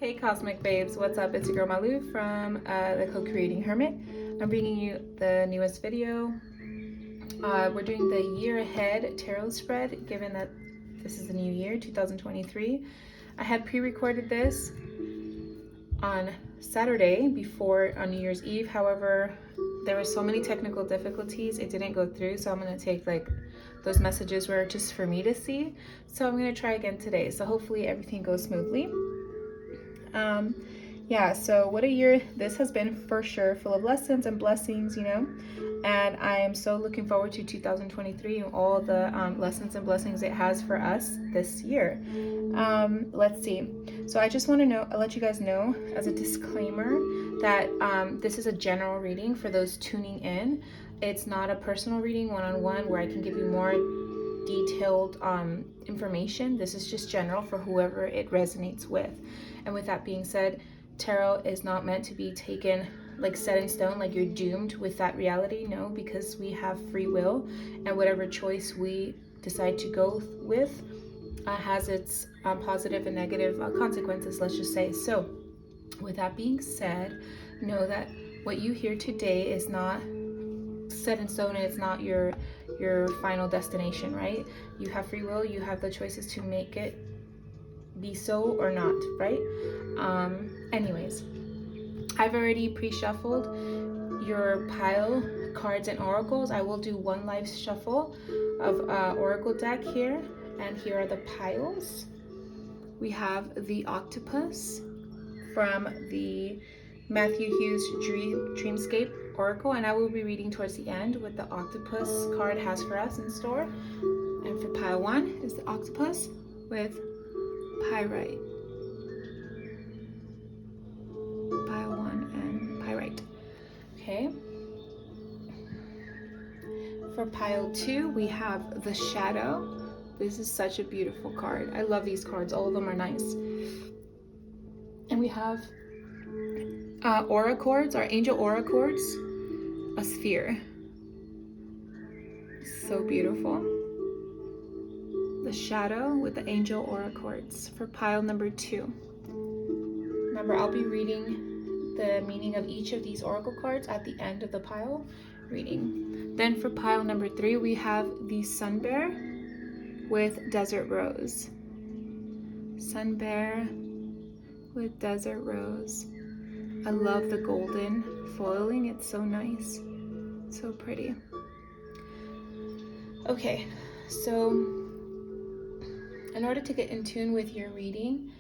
Hey Cosmic Babes, what's up? It's your girl Malu from the Co-Creating Hermit. I'm bringing you the newest video. We're doing the year ahead tarot spread, given that this is the new year, 2023. I had pre-recorded this on Saturday on New Year's Eve. However, there were so many technical difficulties, it didn't go through. So I'm gonna take those messages were just for me to see. So I'm gonna try again today. So hopefully everything goes smoothly. Yeah, so what a year this has been for sure, full of lessons and blessings, and I am so looking forward to 2023 and all the lessons and blessings it has for us this year. Let's see. So I just want to let you guys know as a disclaimer that this is a general reading for those tuning in. It's not a personal reading one-on-one where I can give you more detailed information. This is just general for whoever it resonates with. And with that being said, tarot is not meant to be taken like set in stone, like you're doomed with that reality. No, because we have free will, and whatever choice we decide to go with has its positive and negative consequences, let's just say. So with that being said, know that what you hear today is not set in stone, and it's not your final destination, right? You have free will, you have the choices to make it be so or not, right? Anyways, I've already pre-shuffled your pile cards and oracles. I will do one live shuffle of oracle deck here, and here are the piles. We have the octopus from the Matthew Hughes Dreamscape oracle, and I will be reading towards the end what the octopus card has for us in store. And for pile 1 is the octopus with pyrite. Pile 1 and pyrite. Okay. For pile 2, we have the shadow. This is such a beautiful card. I love these cards. All of them are nice. And we have aura cords, our angel aura cords, a sphere. So beautiful. The shadow with the angel aura cords for pile number 2. Remember, I'll be reading the meaning of each of these oracle cards at the end of the pile reading. Then for pile number 3, we have the sun bear with desert rose. Sun bear with desert rose. I love the golden foiling. It's so nice, so pretty. Okay, so in order to get in tune with your reading,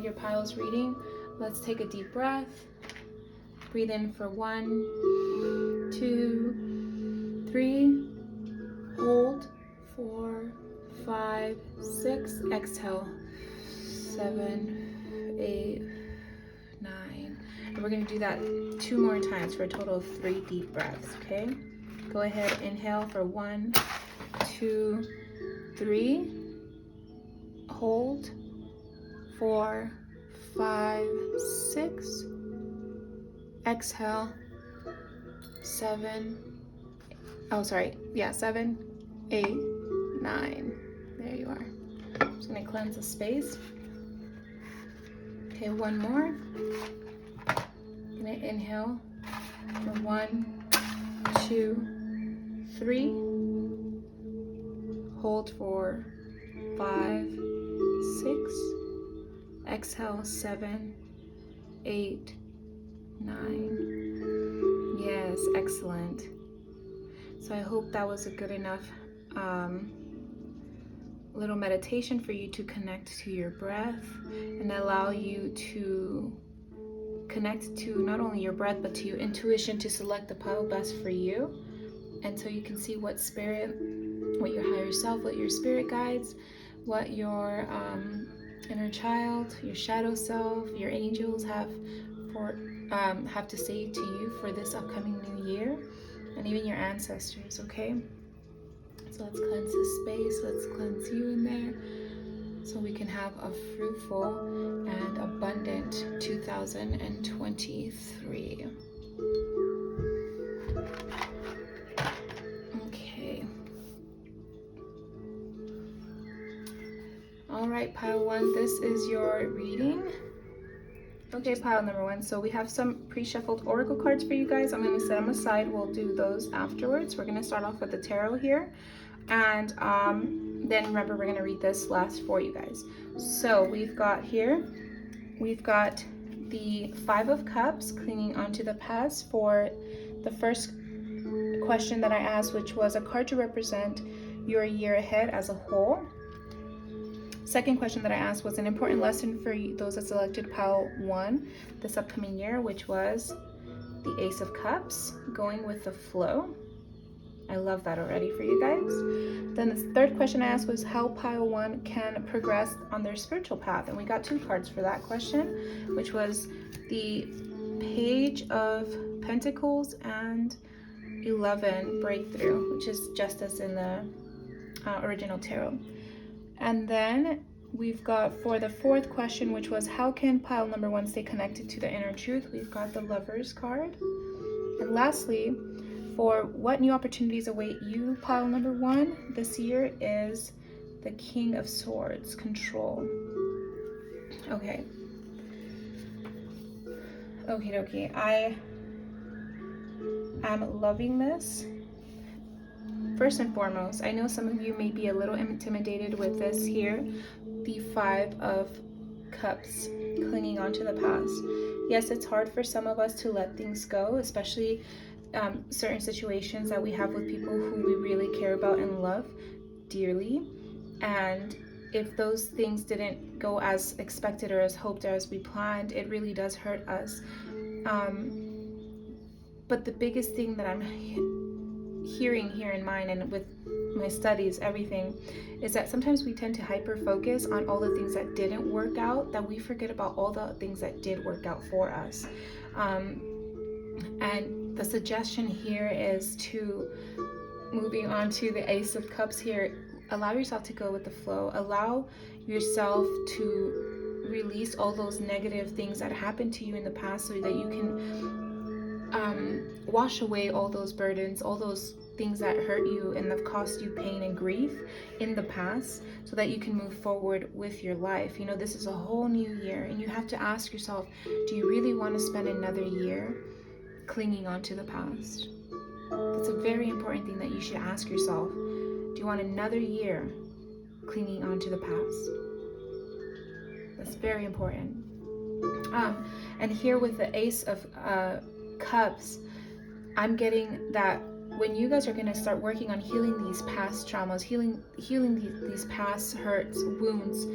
your pile's reading, let's take a deep breath. Breathe in for 1, 2, 3. Hold 4, 5, 6. Exhale 7, 8, 9. And we're going to do that 2 more times for a total of 3 deep breaths. Okay, go ahead, inhale for 1, 2, 3. Hold 4, 5, 6. Exhale 7, 8, 9. There you are. I'm just going to cleanse the space. Okay, one more. I'm going to inhale for 1, 2, 3. Hold for 5, 6. Exhale 7, 8, 9. Yes, excellent. So I hope that was a good enough little meditation for you to connect to your breath and allow you to connect to not only your breath but to your intuition to select the pile best for you, and so you can see what spirit, what your higher self, what your spirit guides, what your inner child, your shadow self, your angels have to say to you for this upcoming new year, and even your ancestors. Okay, so let's cleanse this space. Let's cleanse you in there so we can have a fruitful and abundant 2023. Okay. All right, pile 1, this is your reading. Okay, pile number one. So we have some pre-shuffled oracle cards for you guys. I'm going to set them aside. We'll do those afterwards. We're going to start off with the tarot here. And then remember, we're going to read this last for you guys. So we've got the Five of Cups, clinging onto the past, for the first question that I asked, which was a card to represent your year ahead as a whole. Second question that I asked was an important lesson for those that selected pile 1 this upcoming year, which was the Ace of Cups, going with the flow. I love that already for you guys. Then the third question I asked was how pile 1 can progress on their spiritual path. And we got 2 cards for that question, which was the Page of Pentacles and 11, Breakthrough, which is just as in the original tarot. And then we've got for the fourth question, which was how can pile number 1 stay connected to the inner truth, we've got the Lovers card. And lastly, for what new opportunities await you, pile number 1 this year, is the King of Swords, control. Okay. Okie dokie. I am loving this. First and foremost, I know some of you may be a little intimidated with this here, the Five of Cups, clinging onto the past. Yes, it's hard for some of us to let things go, especially certain situations that we have with people who we really care about and love dearly. And if those things didn't go as expected or as hoped or as we planned, it really does hurt us. But the biggest thing that I'm hearing here in mine and with my studies, everything, is that sometimes we tend to hyper focus on all the things that didn't work out, that we forget about all the things that did work out for us. And the suggestion here is to, moving on to the Ace of Cups here, allow yourself to go with the flow. Allow yourself to release all those negative things that happened to you in the past so that you can wash away all those burdens, all those things that hurt you and have cost you pain and grief in the past, so that you can move forward with your life. You know, this is a whole new year, and you have to ask yourself, do you really want to spend another year clinging on to the past? That's a very important thing that you should ask yourself. Do you want another year clinging on to the past? That's very important. And here with the Ace of Cups, I'm getting that when you guys are going to start working on healing these past traumas, healing these past hurts, wounds,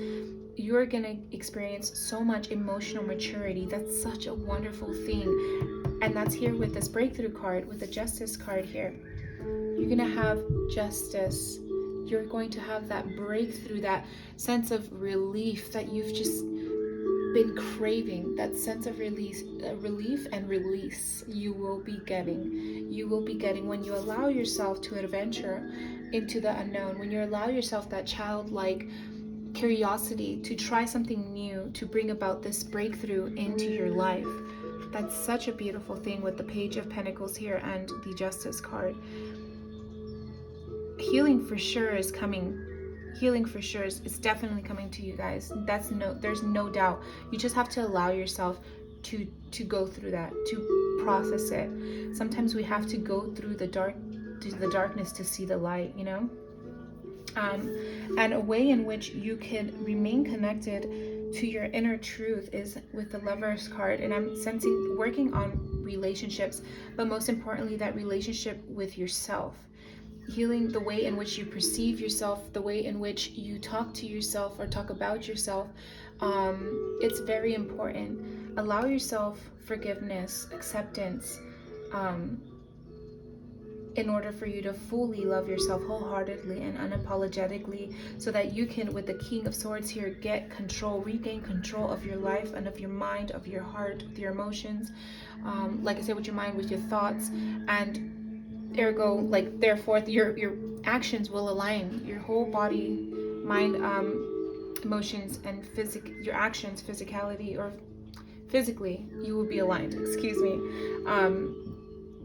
you're going to experience so much emotional maturity. That's such a wonderful thing. And that's here with this breakthrough card, with the Justice card here. You're going to have justice. You're going to have that breakthrough, that sense of relief that you've just been craving, that sense of relief and release. You will be getting when you allow yourself to adventure into the unknown, when you allow yourself that childlike curiosity to try something new, to bring about this breakthrough into your life. That's such a beautiful thing with the Page of Pentacles here and the Justice card. Healing for sure is coming. Healing for sure is definitely coming to you guys. There's no doubt. You just have to allow yourself to go through that, to process it. Sometimes we have to go through the darkness to see the light, you know? And a way in which you can remain connected to your inner truth is with the Lovers card. And I'm sensing working on relationships, but most importantly, that relationship with yourself. Healing the way in which you perceive yourself, the way in which you talk to yourself or talk about yourself. It's very important. Allow yourself forgiveness, acceptance, in order for you to fully love yourself wholeheartedly and unapologetically, so that you can, with the King of Swords here, regain control of your life and of your mind, of your heart, with your emotions. Like I said, with your mind, with your thoughts, and ergo, like therefore, your actions will align. Your whole body, mind, emotions, and your actions, physicality, or physically, you will be aligned. Excuse me.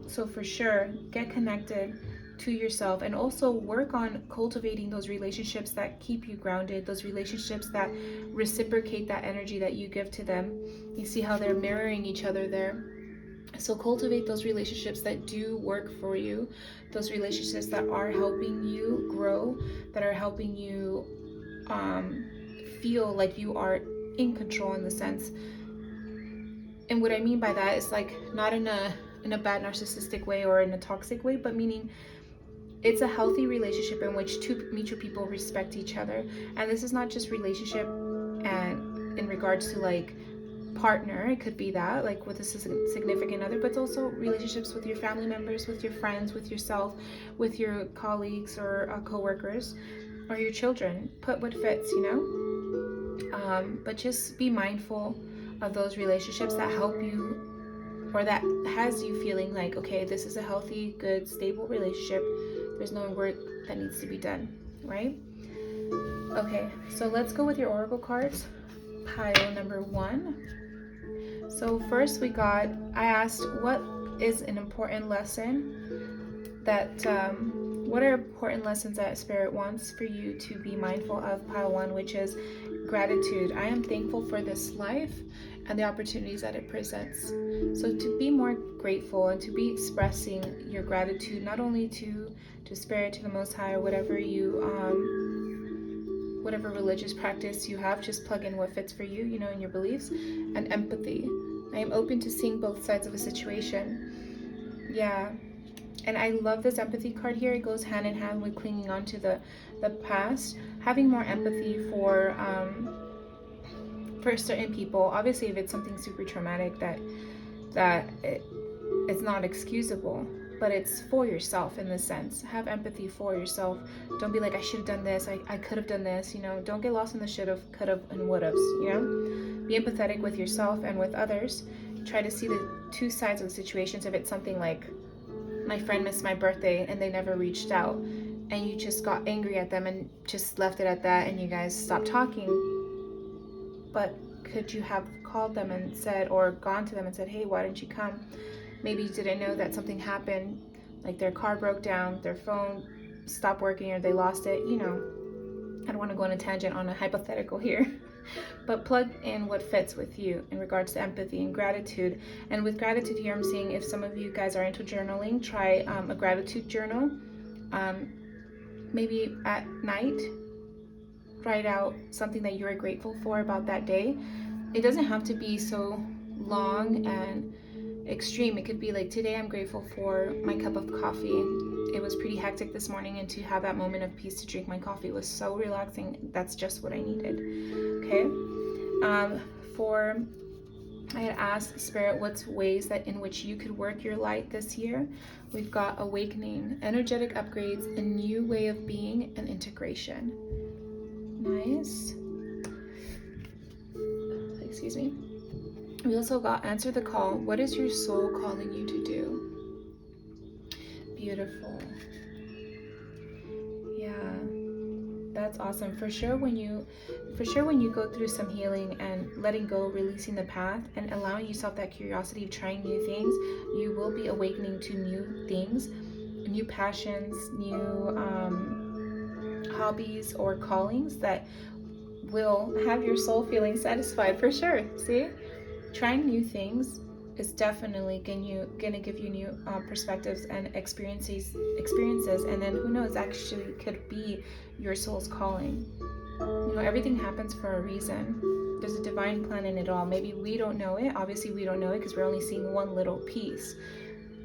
So for sure, get connected to yourself, and also work on cultivating those relationships that keep you grounded, those relationships that reciprocate that energy that you give to them. You see how they're mirroring each other there. So cultivate those relationships that do work for you, those relationships that are helping you grow, that are helping you feel like you are in control, in the sense. And what I mean by that is like not in a bad narcissistic way or in a toxic way, but meaning it's a healthy relationship in which two mutual people respect each other. And this is not just relationship and in regards to like partner, it could be that like with a significant other, but it's also relationships with your family members, with your friends, with yourself, with your colleagues or co-workers, or your children. Put what fits, you know. But just be mindful of those relationships that help you, or that has you feeling like, okay, this is a healthy, good, stable relationship. There's no work that needs to be done, right? Okay, so let's go with your oracle cards. Pile number 1. So first I asked, what is an important lesson that, what are important lessons that Spirit wants for you to be mindful of? Pile 1, which is gratitude. I am thankful for this life and the opportunities that it presents. So to be more grateful and to be expressing your gratitude, not only to Spirit, to the Most High, or whatever you, whatever religious practice you have, just plug in what fits for you, you know, in your beliefs. And empathy. I am open to seeing both sides of a situation. Yeah. And I love this empathy card here. It goes hand in hand with clinging on to the past. Having more empathy for certain people. Obviously, if it's something super traumatic that it's not excusable, but it's for yourself in this sense. Have empathy for yourself. Don't be like, I should have done this, I could have done this, you know. Don't get lost in the should have, could have, and would haves, you know. Be empathetic with yourself and with others. Try to see the two sides of the situations. If it's something like, my friend missed my birthday and they never reached out, and you just got angry at them and just left it at that, and you guys stopped talking, but could you have called them and said, or gone to them and said, hey, why didn't you come? Maybe you didn't know that something happened, like their car broke down, their phone stopped working, or they lost it, you know. I don't want to go on a tangent on a hypothetical here, but plug in what fits with you in regards to empathy and gratitude. And with gratitude here, I'm seeing if some of you guys are into journaling, try a gratitude journal. Maybe at night, write out something that you're grateful for about that day. It doesn't have to be so long and extreme. It could be like, today I'm grateful for my cup of coffee. It was pretty hectic this morning, and to have that moment of peace to drink my coffee was so relaxing. That's just what I needed. Okay. I had asked Spirit what's ways that in which you could work your light this year. We've got awakening, energetic upgrades, a new way of being, and integration. Nice. Excuse me. We also got answer the call. What is your soul calling you to do? Beautiful. Yeah, that's awesome. For sure when you go through some healing and letting go, releasing the path, and allowing yourself that curiosity of trying new things, you will be awakening to new things, new passions, new hobbies or callings that will have your soul feeling satisfied, for sure. See? Trying new things is definitely gonna give you new perspectives and experiences, and then who knows, actually could be your soul's calling. You know, everything happens for a reason. There's a divine plan in it all. Maybe we don't know it. Obviously we don't know it because we're only seeing one little piece,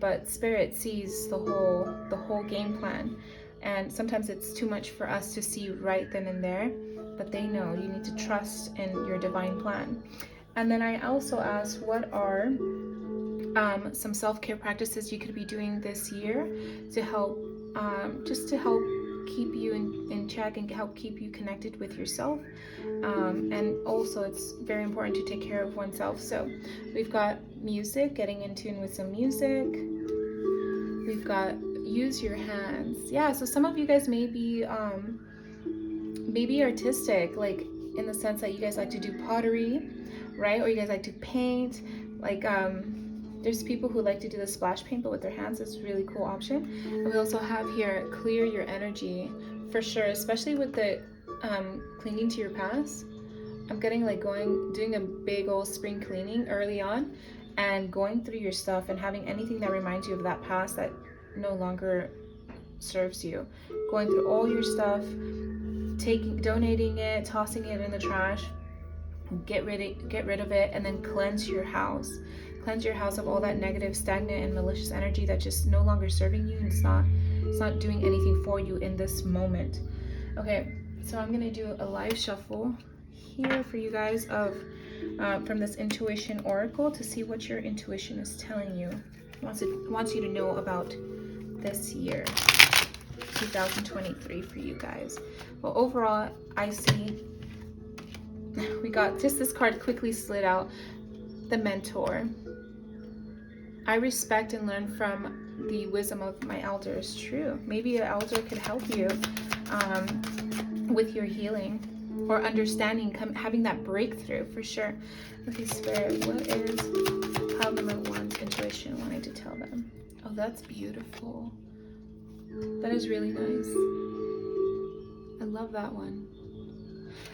but Spirit sees the whole game plan. And sometimes it's too much for us to see right then and there, but they know. You need to trust in your divine plan. And then I also asked, what are some self-care practices you could be doing this year to help, just to help keep you in check and help keep you connected with yourself. And also it's very important to take care of oneself. So we've got music, getting in tune with some music. We've got use your hands. Yeah, so some of you guys may be artistic, like in the sense that you guys like to do pottery, right? Or you guys like to paint, like There's people who like to do the splash paint, but with their hands. It's a really cool option. And we also have here, clear your energy, for sure, especially with the clinging to your past. I'm getting like doing a big old spring cleaning early on, and going through your stuff and having anything that reminds you of that past that no longer serves you. Going through all your stuff, donating it, tossing it in the trash, get rid of it, and then cleanse your house. Cleanse your house of all that negative, stagnant, and malicious energy that's just no longer serving you, and it's not doing anything for you in this moment. Okay, so I'm gonna do a live shuffle here for you guys of from this intuition oracle to see what your intuition is telling you. Wants you to know about this year, 2023, for you guys. Well, overall, I see we got just this card quickly slid out, the mentor. I respect and learn from the wisdom of my elders. True. Maybe an elder could help you with your healing or understanding, having that breakthrough, for sure. Okay, Spirit, what is pile number 1's intuition wanting to tell them? Oh, that's beautiful. That is really nice. I love that one.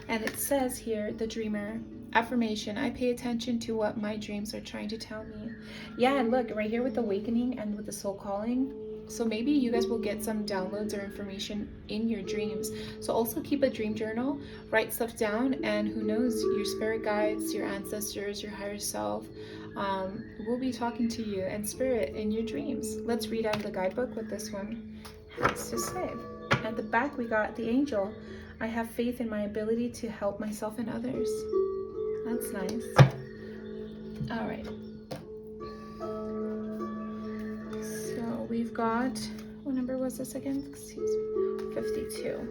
And it says here, the dreamer, affirmation, I pay attention to what my dreams are trying to tell me. Yeah, and look, right here with awakening and with the soul calling. So maybe you guys will get some downloads or information in your dreams. So also keep a dream journal, write stuff down, and who knows, your spirit guides, your ancestors, your higher self will be talking to you and spirit in your dreams. Let's read out the guidebook what this one has to say. At the back, we got the angel. I have faith in my ability to help myself and others. That's nice. All right. So we've got, what number was this again? Excuse me. 52.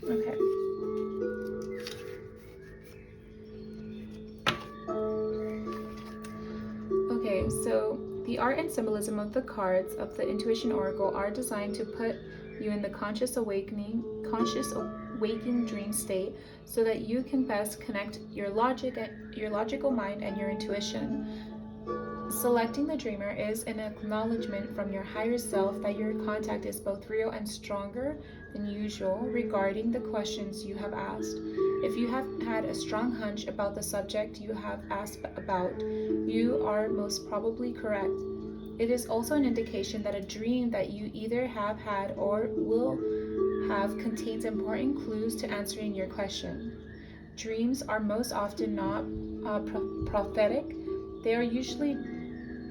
Okay. Okay, so the art and symbolism of the cards of the Intuition Oracle are designed to put you in the conscious waking dream state so that you can best connect your logical mind and your intuition. Selecting the dreamer is an acknowledgement from your higher self that your contact is both real and stronger than usual regarding the questions you have asked. If you have had a strong hunch about the subject you have asked about, you are most probably correct. It is also an indication that a dream that you either have had or will have contains important clues to answering your question. Dreams are most often not prophetic. They are usually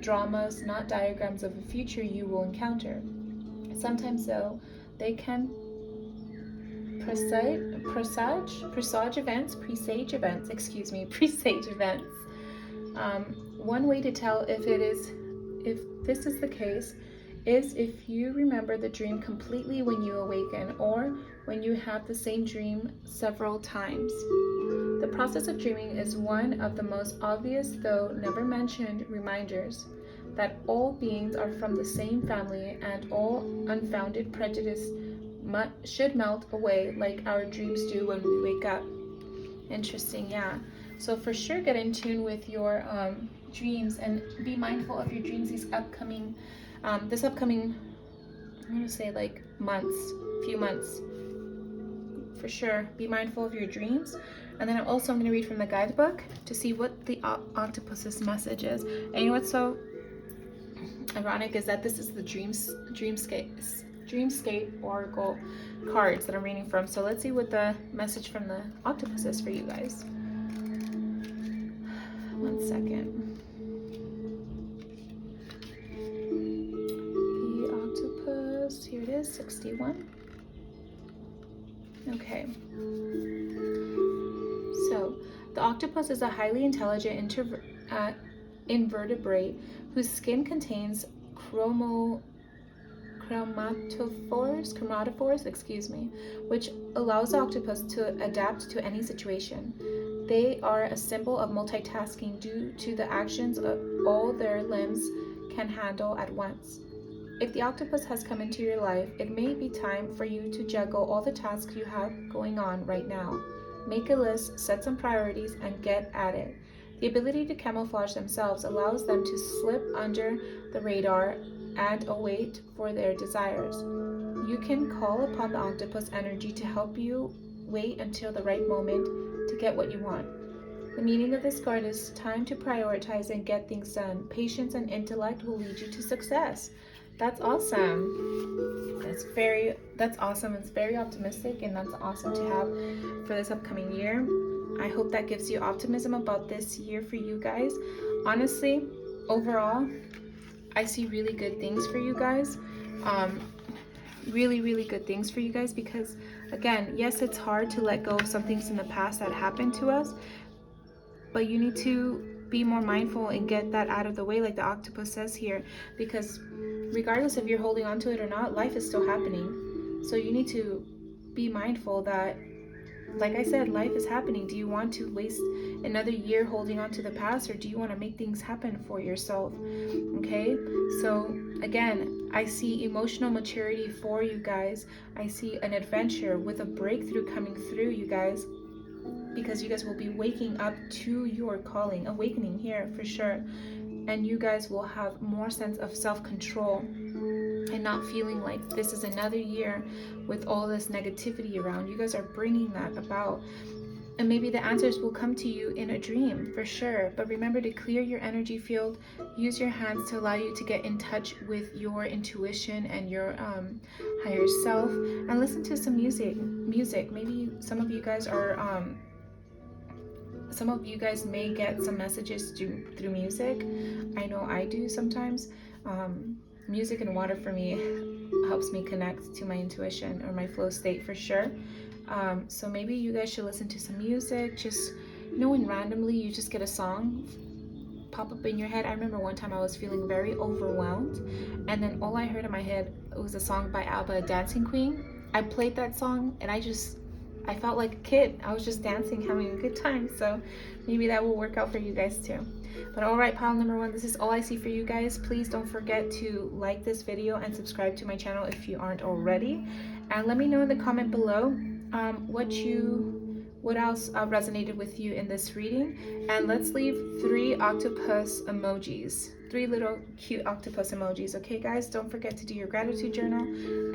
dramas, not diagrams of a future you will encounter. Sometimes, though, they can presage events. One way to tell if this is the case is if you remember the dream completely when you awaken, or when you have the same dream several times. The process of dreaming is one of the most obvious, though never mentioned, reminders that all beings are from the same family and all unfounded prejudice should melt away like our dreams do when we wake up. Interesting, yeah. So for sure get in tune with your dreams and be mindful of your dreams this upcoming, I'm going to say like few months. For sure, be mindful of your dreams. And then I'm going to read from the guidebook to see what the octopus's message is. And you know what's so ironic is that this is the Dreamscape Oracle cards that I'm reading from. So let's see what the message from the octopus is for you guys. 1 second. The octopus, here it is, 61. Okay. So, the octopus is a highly intelligent invertebrate whose skin contains chromatophores, which allows the octopus to adapt to any situation. They are a symbol of multitasking due to the actions of all their limbs can handle at once. If the octopus has come into your life, it may be time for you to juggle all the tasks you have going on right now. Make a list, set some priorities, and get at it. The ability to camouflage themselves allows them to slip under the radar and await for their desires. You can call upon the octopus energy to help you wait until the right moment to get what you want. The meaning of this card is time to prioritize and get things done. Patience and intellect will lead you to success. That's awesome. That's awesome. It's very optimistic, and that's awesome to have for this upcoming year. I hope that gives you optimism about this year for you guys. Honestly, overall, I see really good things for you guys. Really good things for you guys, because again, yes, it's hard to let go of some things in the past that happened to us, but you need to be more mindful and get that out of the way, like the octopus says here, because regardless if you're holding on to it or not, life is still happening. So you need to be mindful that, like I said, life is happening. Do you want to waste another year holding on to the past, or do you want to make things happen for yourself? Okay, so again, I see emotional maturity for you guys. I see an adventure with a breakthrough coming through, you guys, because you guys will be waking up to your calling, awakening here for sure. And you guys will have more sense of self-control and not feeling like this is another year with all this negativity around. You guys are bringing that about. And maybe the answers will come to you in a dream for sure. But remember to clear your energy field. Use your hands to allow you to get in touch with your intuition and your higher self. And listen to some music. Maybe some of you guys are... some of you guys may get some messages through music. I know I do sometimes. Music and water for me helps me connect to my intuition or my flow state for sure. So maybe you guys should listen to some music. Just, you know, when randomly you just get a song pop up in your head. I remember one time I was feeling very overwhelmed, and then all I heard in my head was a song by ABBA, Dancing Queen. I played that song and I felt like a kid. I was just dancing, having a good time. So maybe that will work out for you guys too. But all right, pile number one, this is all I see for you guys. Please don't forget to like this video and subscribe to my channel if you aren't already. And let me know in the comment below what else resonated with you in this reading. And let's leave 3 octopus emojis. 3 little cute octopus emojis. Okay, guys? Don't forget to do your gratitude journal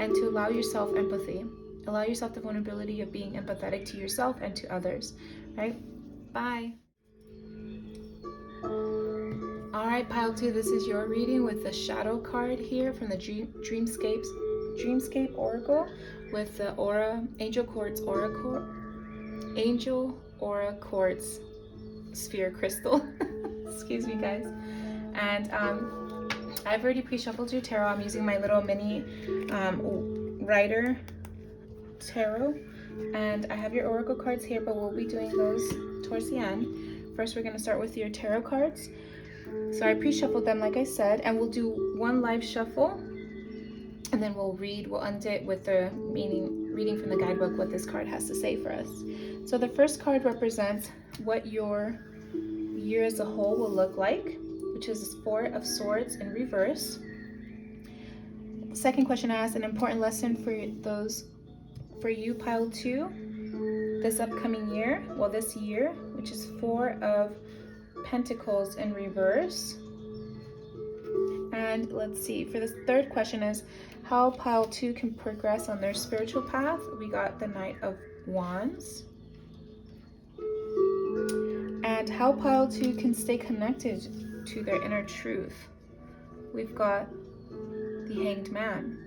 and to allow yourself empathy. Allow yourself the vulnerability of being empathetic to yourself and to others, right? Bye. All right, pile 2, this is your reading with the shadow card here from the Dreamscape Oracle with the Angel Aura Quartz Sphere Crystal. Excuse me, guys. And I've already pre-shuffled your tarot. I'm using my little mini Rider tarot, and I have your oracle cards here, but we'll be doing those towards the end. First, we're going to start with your tarot cards. So I pre-shuffled them, like I said, and we'll do one live shuffle, and then we'll end it with the reading from the guidebook, what this card has to say for us. So the first card represents what your year as a whole will look like, which is 4 of Swords in reverse. The second question I asked, an important lesson for you, pile 2, this upcoming year, this year, which is 4 of Pentacles in reverse. And let's see, for this third question is how pile 2 can progress on their spiritual path. We got the Knight of Wands. And how pile 2 can stay connected to their inner truth. We've got the Hanged Man.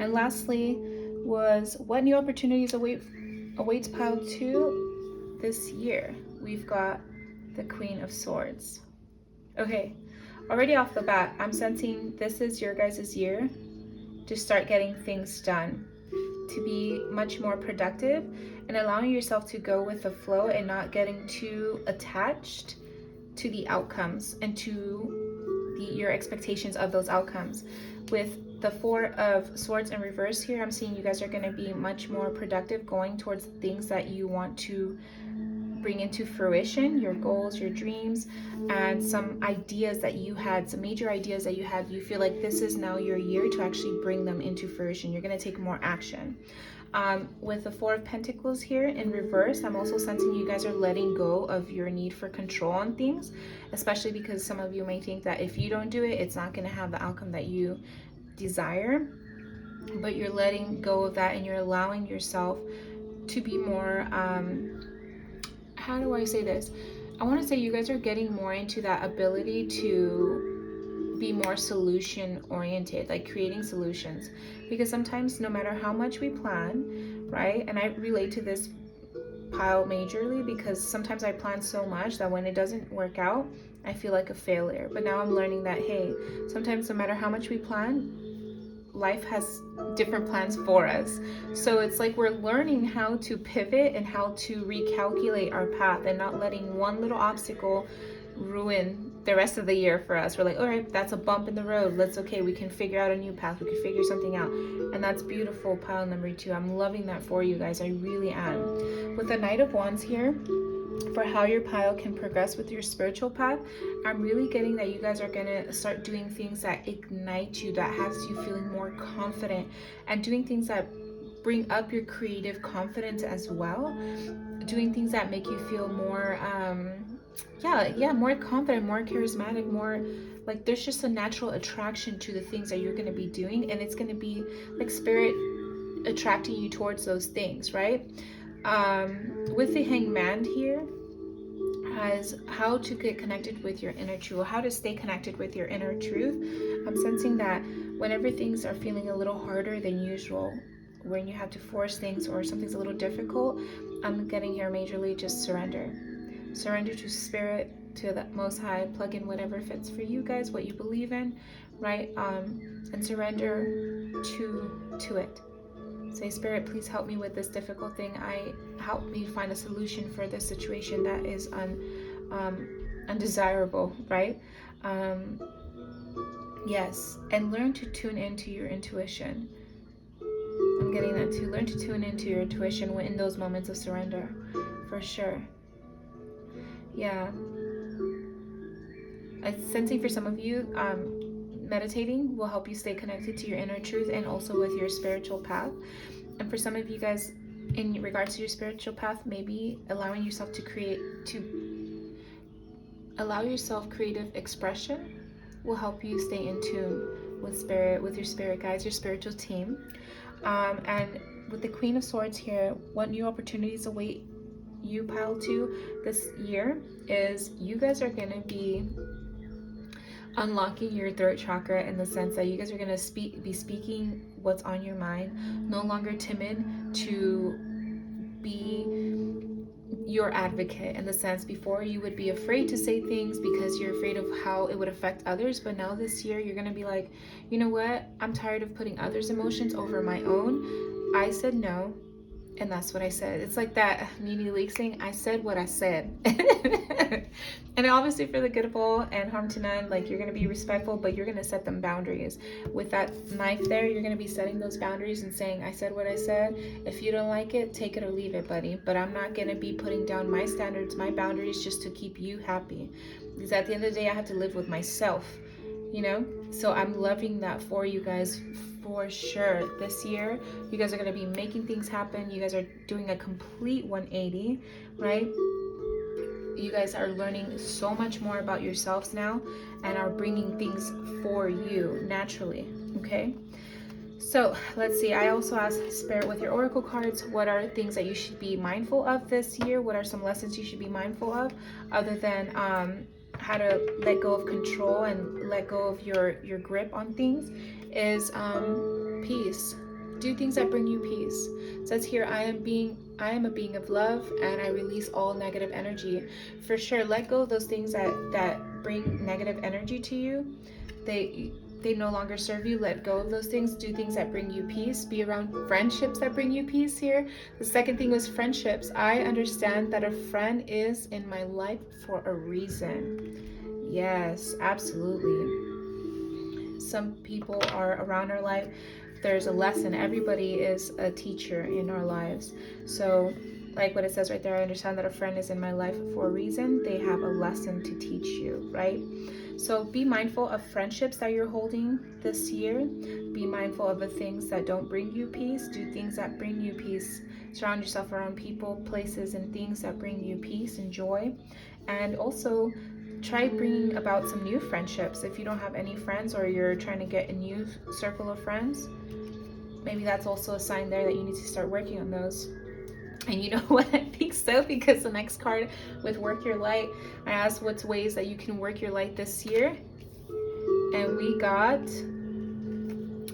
And lastly was what new opportunities awaits pile 2 this year. We've got the Queen of Swords. Okay, already off the bat, I'm sensing this is your guys' year to start getting things done, to be much more productive and allowing yourself to go with the flow and not getting too attached to the outcomes and to your expectations of those outcomes. With the 4 of Swords in reverse here, I'm seeing you guys are going to be much more productive going towards things that you want to bring into fruition your goals, your dreams, and some ideas that you had, some major ideas that you had. You feel like this is now your year to actually bring them into fruition. You're going to take more action. With the Four of Pentacles here in reverse, I'm also sensing you guys are letting go of your need for control on things, especially because some of you may think that if you don't do it, it's not going to have the outcome that you desire. But you're letting go of that, and you're allowing yourself to be more, how do I say this? I want to say you guys are getting more into that ability to be more solution oriented, like creating solutions. Because sometimes no matter how much we plan, right? And I relate to this pile majorly because sometimes I plan so much that when it doesn't work out, I feel like a failure. But now I'm learning that, hey, sometimes no matter how much we plan, life has different plans for us. So it's like we're learning how to pivot and how to recalculate our path and not letting one little obstacle ruin the rest of the year for us. We're like, all right, that's a bump in the road. We can figure out a new path. We can figure something out. And that's beautiful, pile number 2. I'm loving that for you guys. I really am. With the Knight of Wands here, for how your pile can progress with your spiritual path, I'm really getting that you guys are going to start doing things that ignite you, that has you feeling more confident, and doing things that bring up your creative confidence as well, doing things that make you feel more more confident, more charismatic, more like there's just a natural attraction to the things that you're going to be doing, and it's going to be like spirit attracting you towards those things, right? With the Hangman here, as how to get connected with your inner truth, how to stay connected with your inner truth. I'm sensing that whenever things are feeling a little harder than usual, when you have to force things or something's a little difficult, I'm getting here majorly just surrender. Surrender to spirit, to the Most High. Plug in whatever fits for you guys, what you believe in, right? And surrender to it. Say, Spirit, please help me with this difficult thing. Help me find a solution for this situation that is undesirable, right? Yes, and learn to tune into your intuition. I'm getting that too. Learn to tune into your intuition in those moments of surrender, for sure. Yeah. I'm sensing for some of you, meditating will help you stay connected to your inner truth and also with your spiritual path. And for some of you guys, in regards to your spiritual path, maybe allowing yourself allow yourself creative expression will help you stay in tune with spirit, with your spirit guides, your spiritual team. And with the Queen of Swords here, what new opportunities await you, pile 2, this year is you guys are going to be unlocking your throat chakra, in the sense that you guys are going to be speaking what's on your mind, no longer timid to be your advocate, in the sense before you would be afraid to say things because you're afraid of how it would affect others, but now this year you're going to be like, you know what, I'm tired of putting others' emotions over my own. I said no, and that's what I said. It's like that Nene Leakes thing, I said what I said. And obviously for the good of all and harm to none, like you're going to be respectful, but you're going to set them boundaries. With that knife there, you're going to be setting those boundaries and saying, I said what I said. If you don't like it, take it or leave it, buddy. But I'm not going to be putting down my standards, my boundaries just to keep you happy. Because at the end of the day, I have to live with myself, you know? So I'm loving that for you guys. For sure, this year you guys are going to be making things happen. You guys are doing a complete 180, right? You guys are learning so much more about yourselves now and are bringing things for you naturally, okay? So let's see, I also asked Spirit with your oracle cards, what are things that you should be mindful of this year? What are some lessons you should be mindful of, other than how to let go of control and let go of your grip on things? Is peace. Do things that bring you peace. It says here, I am a being of love, and I release all negative energy. For sure, let go of those things that bring negative energy to you. They no longer serve you. Let go of those things. Do things that bring you peace. Be around friendships that bring you peace here. The second thing was friendships. I understand that a friend is in my life for a reason. Yes, absolutely. Some people are around our life. There's a lesson. Everybody is a teacher in our lives. So like what it says right there, I understand that a friend is in my life for a reason. They have a lesson to teach you, right? So be mindful of friendships that you're holding this year. Be mindful of the things that don't bring you peace. Do things that bring you peace. Surround yourself around people, places, and things that bring you peace and joy. And also try bringing about some new friendships. If you don't have any friends, or you're trying to get a new circle of friends, maybe that's also a sign there that you need to start working on those. And you know what? I think so, because the next card with Work Your Light, I asked what's ways that you can work your light this year. And we got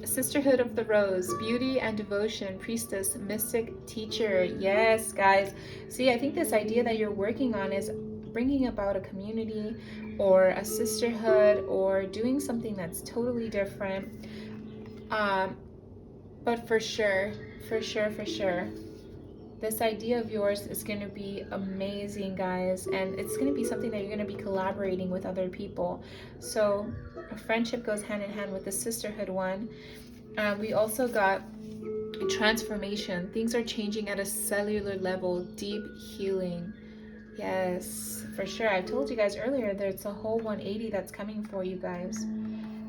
Sisterhood of the Rose, Beauty and Devotion, Priestess, Mystic, Teacher. Yes, guys. See, I think this idea that you're working on is bringing about a community or a sisterhood or doing something that's totally different. But for sure, this idea of yours is going to be amazing, guys, and it's going to be something that you're going to be collaborating with other people. So a friendship goes hand in hand with the sisterhood one. We also got transformation. Things are changing at a cellular level, deep healing. Yes, for sure. I told you guys earlier, there's a whole 180 that's coming for you guys.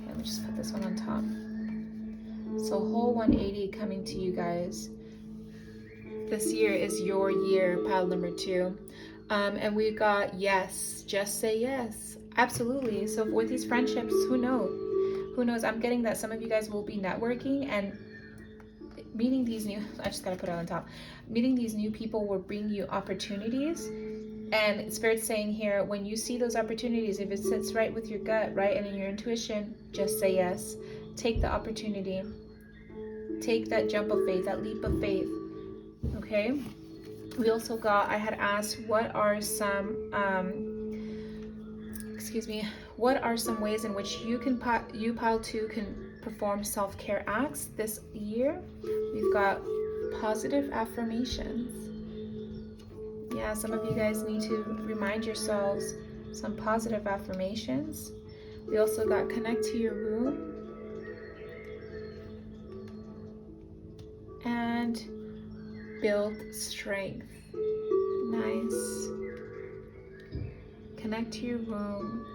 Let me just put this one on top. So whole 180 coming to you guys. This year is your year, pile number 2. And we got yes, just say yes. Absolutely. So with these friendships, who knows? I'm getting that some of you guys will be networking and meeting these new, I just gotta put it on top. Meeting these new people will bring you opportunities. And Spirit's saying here, when you see those opportunities, if it sits right with your gut, right, and in your intuition, just say yes. Take the opportunity. Take that jump of faith, that leap of faith. Okay, we also got, I had asked what are some ways in which you pile 2 can perform self-care acts this year. We've got positive affirmations. Yeah, some of you guys need to remind yourselves some positive affirmations. We also got connect to your room and build strength. Nice. Connect to your room.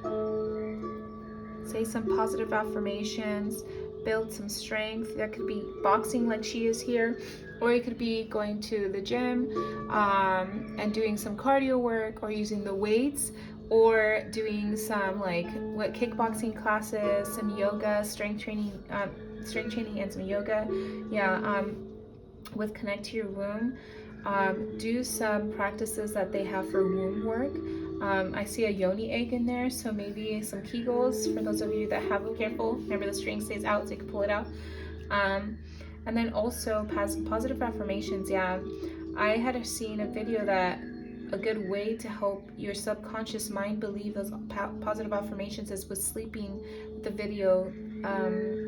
Say some positive affirmations. Build some strength. That could be boxing like she is here, or it could be going to the gym and doing some cardio work, or using the weights, or doing some kickboxing classes, some yoga, strength training and some yoga. Yeah. With Connect to Your Room, do some practices that they have for womb work. I see a yoni egg in there, so maybe some Kegels for those of you that have them. Careful, remember the string stays out so you can pull it out. And then also positive affirmations. Yeah, I had seen a video that a good way to help your subconscious mind believe those positive affirmations is with sleeping with the video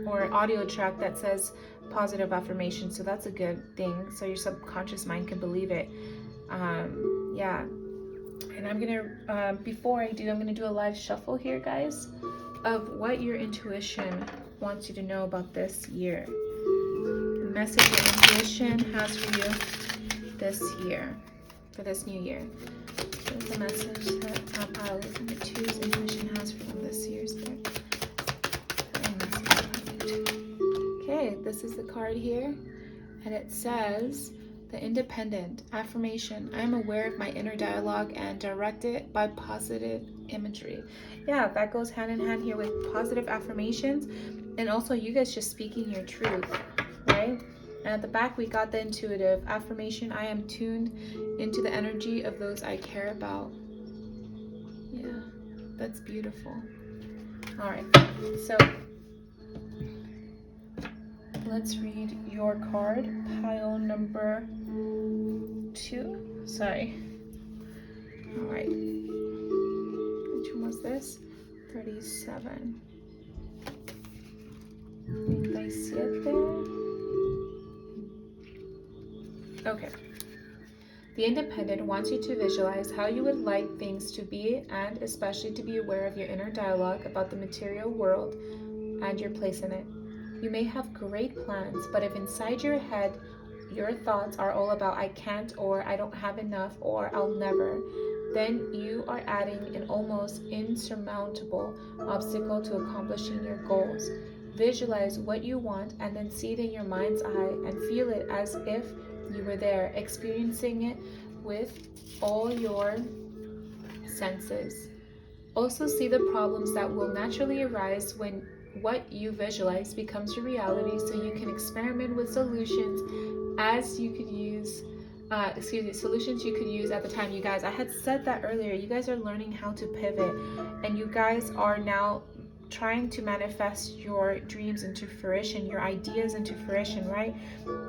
or audio track that says positive affirmation. So that's a good thing, so your subconscious mind can believe it. Yeah, and I'm gonna before I do, I'm gonna do a live shuffle here, guys, of what your intuition wants you to know about this year. The message your intuition has for you this year, for this new year. What is the message that pile number 2's intuition has for them this year, Spirit? Okay, this is the card here, and it says the Independent affirmation. I am aware of my inner dialogue and direct it by positive imagery. Yeah, that goes hand in hand here with positive affirmations, and also you guys just speaking your truth, right? And at the back we got the intuitive affirmation. I am tuned into the energy of those I care about. Yeah, that's beautiful. All right, so let's read your card, pile number 2. Sorry. All right. Which one was this? 37. 37. Okay. The Independent wants you to visualize how you would like things to be, and especially to be aware of your inner dialogue about the material world and your place in it. You may have great plans, but if inside your head your thoughts are all about I can't, or I don't have enough, or I'll never, then you are adding an almost insurmountable obstacle to accomplishing your goals. Visualize what you want and then see it in your mind's eye and feel it as if you were there, experiencing it with all your senses. Also see the problems that will naturally arise when what you visualize becomes your reality, so you can experiment with solutions solutions you could use at the time. You guys, I had said that earlier, you guys are learning how to pivot, and you guys are now trying to manifest your dreams into fruition, your ideas into fruition, right?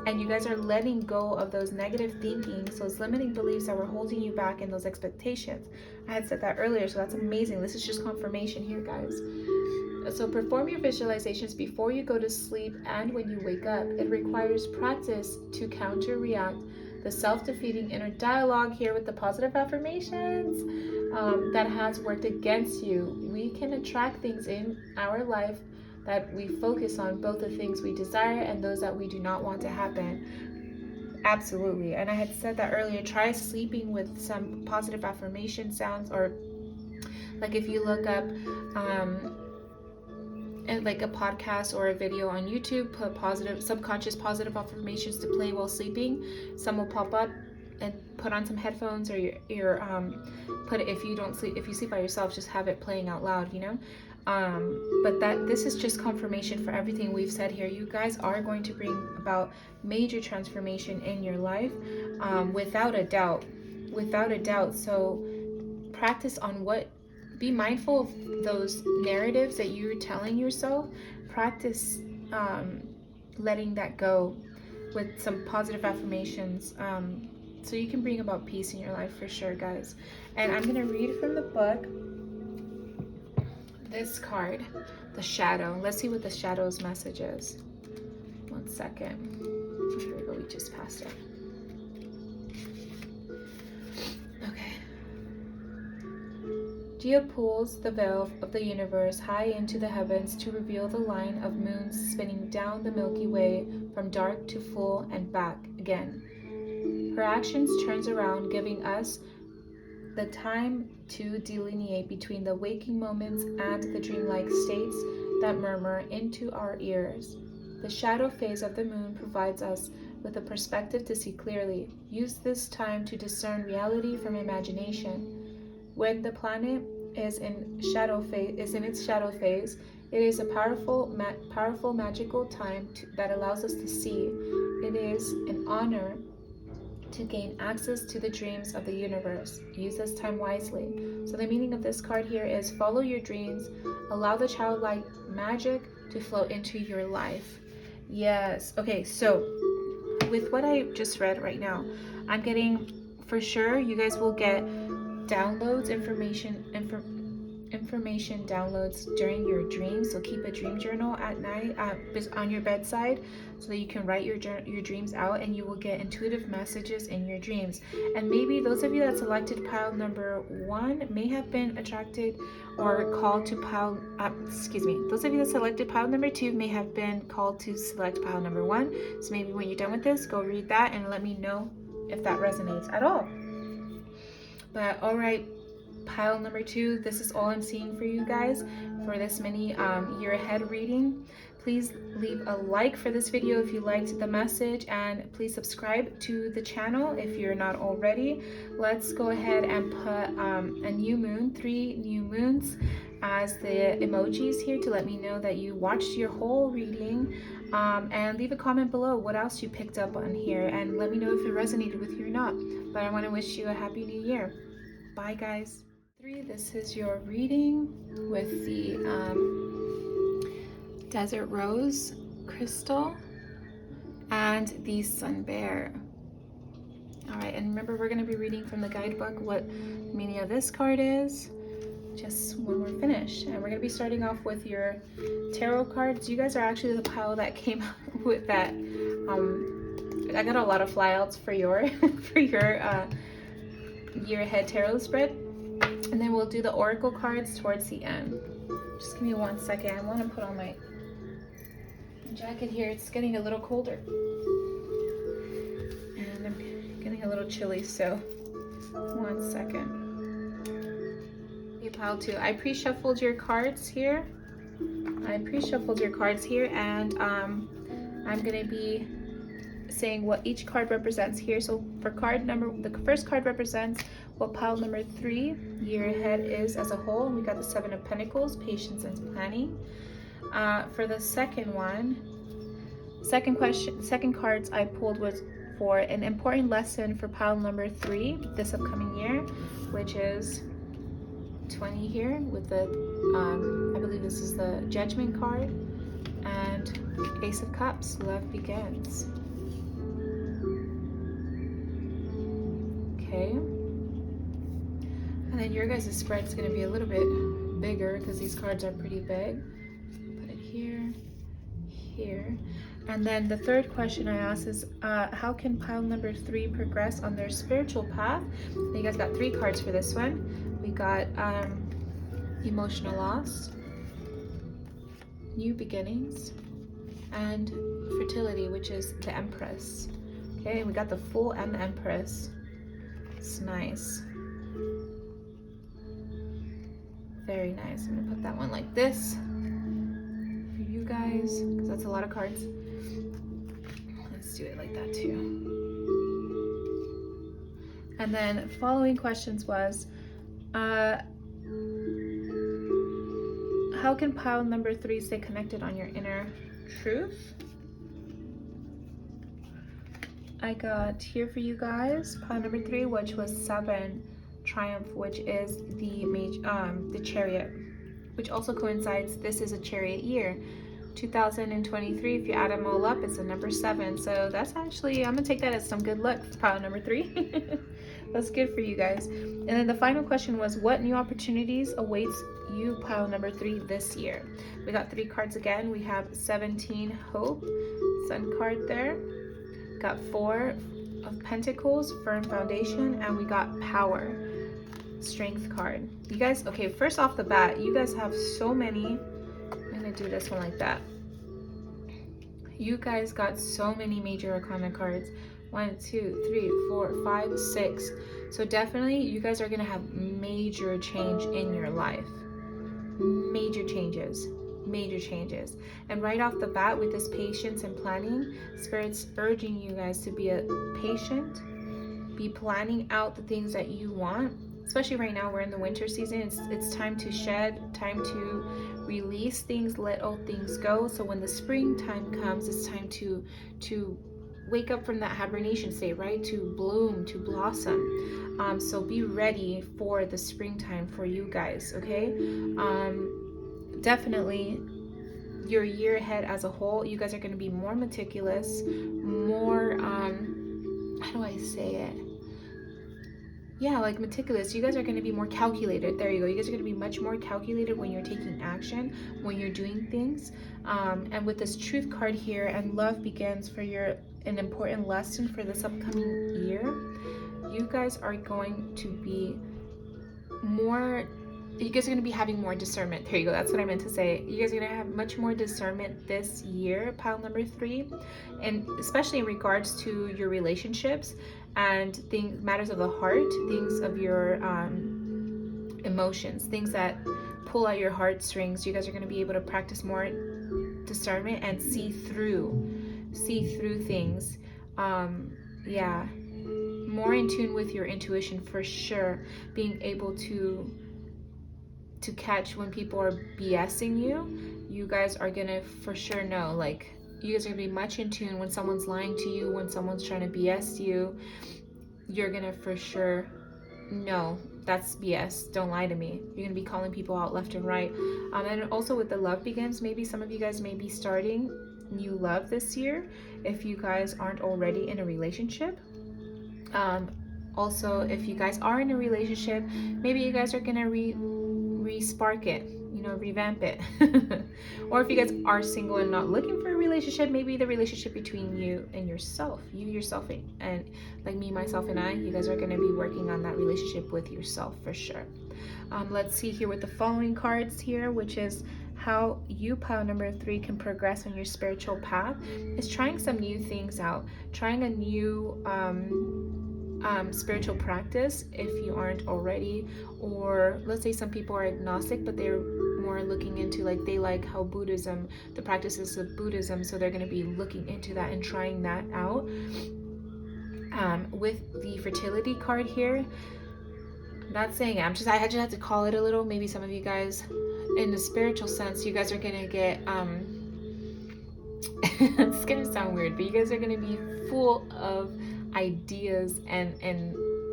And you guys are letting go of those negative thinkings, those limiting beliefs that were holding you back, and those expectations. I had said that earlier, so that's amazing. This is just confirmation here, guys. So perform your visualizations before you go to sleep and when you wake up. It requires practice to counter-react the self-defeating inner dialogue here with the positive affirmations that has worked against you. We can attract things in our life that we focus on, both the things we desire and those that we do not want to happen. Absolutely. And I had said that earlier, try sleeping with some positive affirmation sounds, or like if you look up like a podcast or a video on YouTube, put subconscious positive affirmations to play while sleeping. Some will pop up, and put on some headphones, or your put it, if you sleep by yourself, just have it playing out loud, you know. But this is just confirmation for everything we've said here. You guys are going to bring about major transformation in your life, without a doubt. So practice on be mindful of those narratives that you're telling yourself. Practice letting that go with some positive affirmations, so you can bring about peace in your life for sure, guys. And I'm gonna read from the book this card, the Shadow. Let's see what the Shadow's message is. 1 second. Here we go, we just passed it. Okay. Dia pulls the veil of the universe high into the heavens to reveal the line of moons spinning down the Milky Way from dark to full and back again. Her actions turns around, giving us the time to delineate between the waking moments and the dreamlike states that murmur into our ears. The shadow phase of the moon provides us with a perspective to see clearly. Use this time to discern reality from imagination. When the planet is in its shadow phase, it is a powerful, magical time that allows us to see. It is an honor to gain access to the dreams of the universe. Use this time wisely. So the meaning of this card here is follow your dreams, allow the childlike magic to flow into your life. Yes. Okay, so with what I just read right now, I'm getting, for sure, you guys will get downloads, information downloads during your dreams. So keep a dream journal at night on your bedside, so that you can write your dreams out, and you will get intuitive messages in your dreams. And maybe those of you that selected pile number 1 may have been attracted or called to pile those of you that selected pile number 2 may have been called to select pile number 1. So maybe when you're done with this, go read that and let me know if that resonates at all. But all right, pile number 2, this is all I'm seeing for you guys for this mini year ahead reading. Please leave a like for this video if you liked the message, and please subscribe to the channel if you're not already. Let's go ahead and put a new moon, 3 new moons as the emojis here to let me know that you watched your whole reading, and leave a comment below what else you picked up on here, and let me know if it resonated with you or not. But I want to wish you a happy new year. Bye guys. 3, this is your reading with the Desert Rose crystal and the Sun Bear. All right, and remember, we're going to be reading from the guidebook what the meaning of this card is just when we're finished. And we're going to be starting off with your tarot cards. You guys are actually the pile that came up with that. I got a lot of flyouts for your year ahead tarot spread, and then we'll do the oracle cards towards the end. Just give me 1 second. I want to put on my jacket here. It's getting a little colder. getting a little chilly, so 1 second. Pile 2. I pre-shuffled your cards here. And I'm gonna be saying what each card represents here. So for the first card represents what pile number 3 year ahead is as a whole. We got the 7 of Pentacles, patience and planning. For the second cards I pulled was for an important lesson for pile number 3 this upcoming year, which is 20 here with the I believe this is the Judgment card, and Ace of Cups, love begins. Okay, and then your guys' spread is going to be a little bit bigger because these cards are pretty big. Put it here, here. And then the third question I asked is, how can pile number 3 progress on their spiritual path? And you guys got 3 cards for this one. We got emotional loss, new beginnings, and fertility, which is the Empress. Okay, we got the Fool and the Empress. It's nice. Very nice. I'm gonna put that one like this for you guys, because that's a lot of cards. Let's do it like that too. And then following questions was, how can pile number 3 stay connected on your inner truth? I got here for you guys pile number 3, which was 7 Triumph, which is the Chariot, which also coincides. This is a Chariot year, 2023. If you add them all up, it's a number 7. So that's actually, I'm gonna take that as some good luck for pile number 3. That's good for you guys. And then the final question was, what new opportunities awaits you, pile number 3, this year? We got 3 cards again. We have 17 Hope, Sun card there. Got 4 of Pentacles, Firm Foundation, and we got Power, Strength card. You guys, okay, first off the bat, you guys have so many. I'm gonna do this one like that. You guys got so many major arcana cards. 1, 2, 3, 4, 5, 6. So definitely you guys are gonna have major change in your life. Major changes. And right off the bat, with this patience and planning, Spirit's urging you guys to be patient, be planning out the things that you want. Especially right now, we're in the winter season. It's time to shed, time to release things, let old things go. So when the springtime comes, it's time to wake up from that hibernation state, right? To bloom, to blossom. So be ready for the springtime for you guys, okay? Definitely your year ahead as a whole, you guys are going to be more meticulous, more, how do I say it? Yeah, like meticulous. You guys are going to be more calculated. There you go. You guys are going to be much more calculated when you're taking action, when you're doing things. And with this Truth card here, and love begins for an important lesson for this upcoming year, you guys are going to be having more discernment. There you go. That's what I meant to say. You guys are going to have much more discernment this year, pile number 3, and especially in regards to your relationships and matters of the heart, things of your emotions, things that pull out your heartstrings. You guys are going to be able to practice more discernment and see through things. Yeah, more in tune with your intuition for sure. Being able to catch when people are BSing you. You guys are gonna for sure know, like, you guys are gonna be much in tune when someone's lying to you, when someone's trying to BS you. You're gonna for sure know that's BS, don't lie to me. You're gonna be calling people out left and right. And also with the love begins, maybe some of you guys may be starting new love this year if you guys aren't already in a relationship. Also, if you guys are in a relationship, maybe you guys are gonna re-spark it, revamp it. Or if you guys are single and not looking for a relationship, maybe the relationship between you and yourself, and like me, myself, and I, you guys are going to be working on that relationship with yourself for sure. Let's see here with the following cards here, which is how you, pile number 3, can progress on your spiritual path. Is trying some new things out, trying a new spiritual practice if you aren't already, or let's say some people are agnostic but they're more looking into, like, they like how Buddhism, the practices of Buddhism, so they're going to be looking into that and trying that out. With the fertility card here, I'm not saying it, I just have to call it a little. Maybe some of you guys, in the spiritual sense, you guys are going to get it's going to sound weird, but you guys are going to be full of ideas and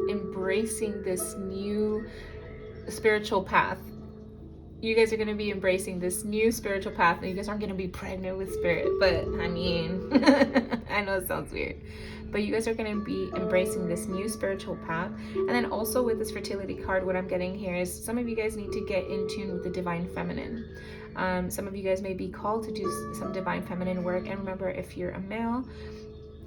embracing this new spiritual path. You guys are going to be embracing this new spiritual path, and you guys aren't going to be pregnant with spirit, but I mean I know it sounds weird, but you guys are going to be embracing this new spiritual path. And then also with this fertility card, what I'm getting here is some of you guys need to get in tune with the divine feminine. Some of you guys may be called to do some divine feminine work. And remember, if you're a male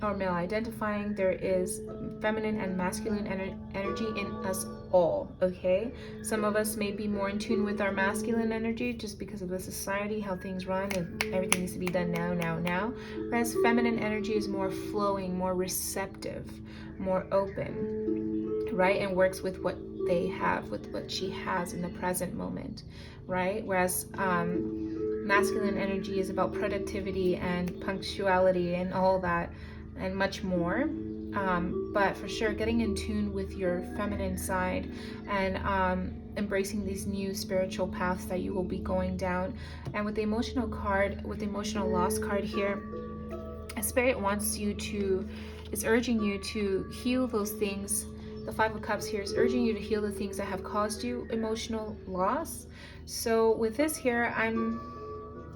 or male identifying, there is feminine and masculine energy in us all, okay? Some of us may be more in tune with our masculine energy just because of the society, how things run, and everything needs to be done now. Whereas feminine energy is more flowing, more receptive, more open, right? And works with what they have, with what she has in the present moment, right? Whereas masculine energy is about productivity and punctuality and all that, and much more. But for sure, getting in tune with your feminine side and embracing these new spiritual paths that you will be going down. And with the emotional card, with the emotional loss card here, Spirit is urging you to heal those things. The Five of Cups here is urging you to heal the things that have caused you emotional loss. So with this here,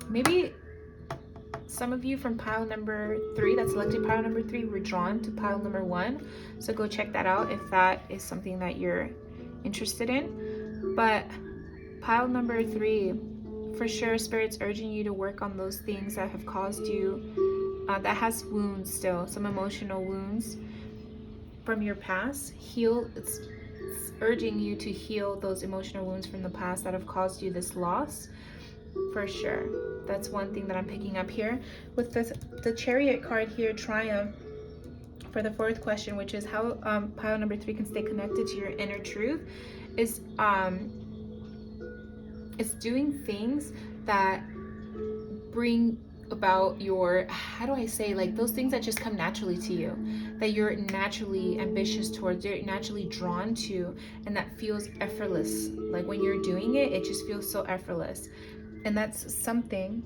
maybe some of you from pile number 3 that selected pile number 3 were drawn to pile number 1. So go check that out if that is something that you're interested in. But pile number 3, for sure, Spirit's urging you to work on those things that have caused you, that has wounds still, some emotional wounds from your past. It's urging you to heal those emotional wounds from the past that have caused you this loss, for sure. That's one thing that I'm picking up here. With the Chariot card here, Triumph, for the 4th question, which is how pile number 3 can stay connected to your inner truth, is it's doing things that bring about your, how do I say, like those things that just come naturally to you, that you're naturally ambitious towards, you're naturally drawn to, and that feels effortless. Like when you're doing it, it just feels so effortless. And that's something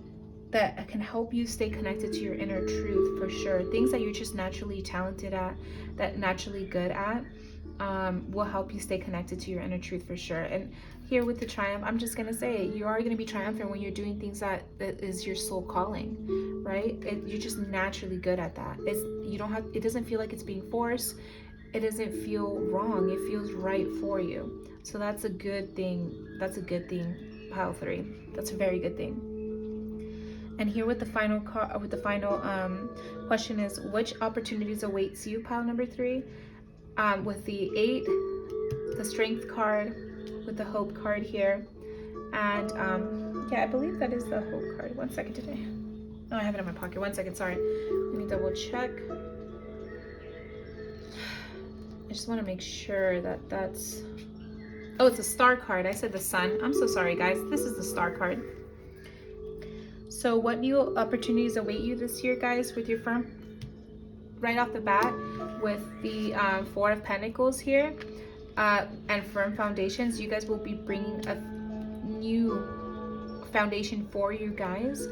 that can help you stay connected to your inner truth, for sure. Things that you're just naturally talented at, that naturally good at, will help you stay connected to your inner truth, for sure. And here with the Triumph, I'm just gonna say, you are gonna be triumphant when you're doing things that is your soul calling, right? You're just naturally good at that. It doesn't feel like it's being forced. It doesn't feel wrong. It feels right for you. So that's a good thing. That's a good thing, pile 3. That's a very good thing. And here with the final question is, which opportunities awaits you, pile number 3? With the 8, the Strength card, with the Hope card here, and yeah, I believe that is the Hope card. 1 second today. Oh, I have it in my pocket. 1 second. Sorry. Let me double check. I just want to make sure that that's. Oh, it's a Star card. I said the Sun. I'm so sorry, guys. This is the Star card. So what new opportunities await you this year, guys, with your firm? Right off the bat, with the 4 of Pentacles here, and firm foundations, you guys will be bringing a new foundation for you guys.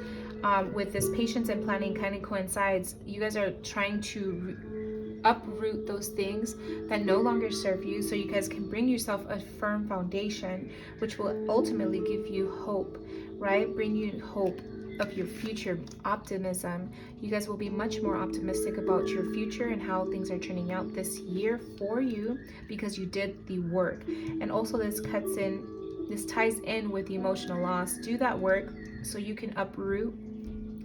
With this patience and planning kind of coincides. You guys are trying to uproot those things that no longer serve you, so you guys can bring yourself a firm foundation, which will ultimately give you hope, right? Bring you hope of your future, optimism. You guys will be much more optimistic about your future and how things are turning out this year for you, because you did the work. And also this ties in with the emotional loss. Do that work so you can uproot